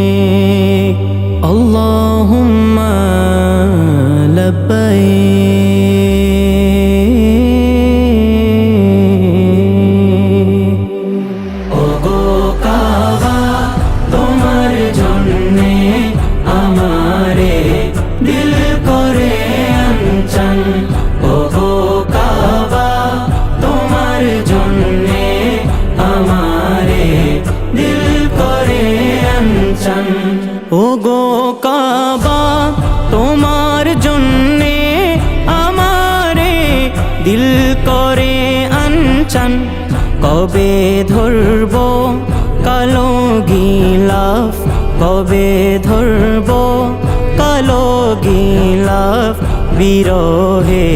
لبيك اللهم لبيك ওগো কাবা তোমার জন্যে আমারে দিল করে আনচান ওগো কাবা তোমার জন্যে আমারে দিল করে আনচান ওগো কাবা তোমার জন্যে আমারে দিল করে আনচান কবে ধরবো কালো গিলাফ কবে ধরবো কালো গিলাফ বিরহে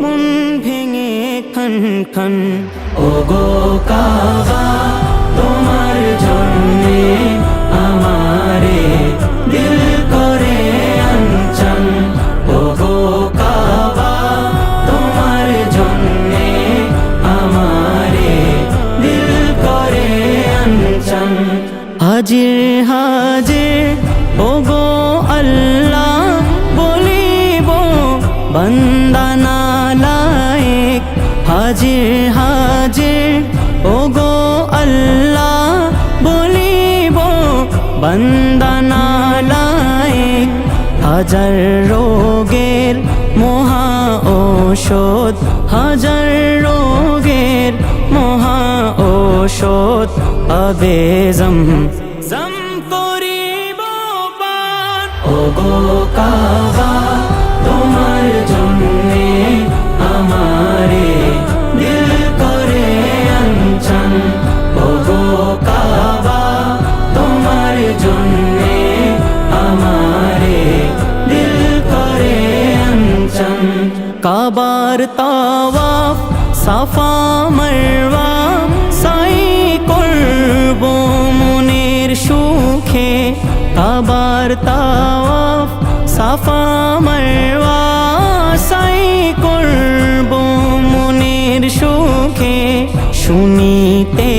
মন ভেঙে খান খান ওগো কাবা তোমার জন্যে আমারে দিল করে আনচান ওগো কাবা তোমার জন্যে আমারে দিল করে আনচান হাজির হাজির ওগো আল্লাহ বলিব বান্দা নালায়েক হাজির হাজির ওগো আল্লাহ বলিব বান্দা নালায়েক হাজার রোগের মহা ঔষধ হাজার রোগের মহা ঔষধ আবে জম করিব পান ওগো কাবা তোমার জন্যে আমারে দিল করে আনচান ওগো কাবা তোমার জন্যে আমারে দিল করে আনচান কাবার তাওয়াফ সাফা মারওয়া সাই করব মনের সুখে কাবার তাওয়াফ সাফা মারওয়া সাই করব মনের সুখে শুনিতে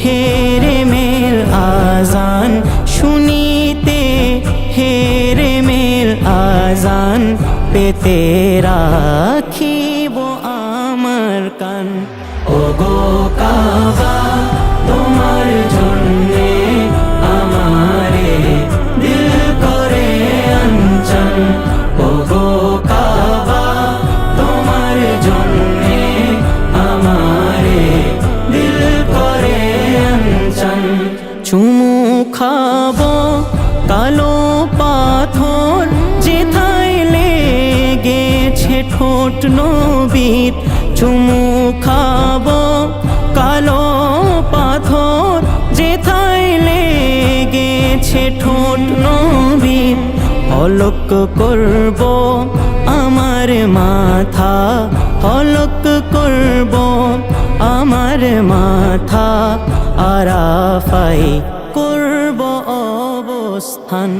হেরে মেল আজান শুনিতে হেরে মেল আজান পেতে রাখিব আমার কান ওগো কাবা তোমার জন্যে আমারে দিল করে আনচান ওগো কাবা তোমার জন্যে আমারে দিল করে আনচান চুমু খাবো কালো পাথর যেথায় লেগেছে ঠোঁট নবীর চুমু খাবো কালো পাথর যেথায় লেগেছে ঠোঁট নবীর হলক করব আমার মাথা হলক করব আমার মাথা আরাফাই করব অবস্থান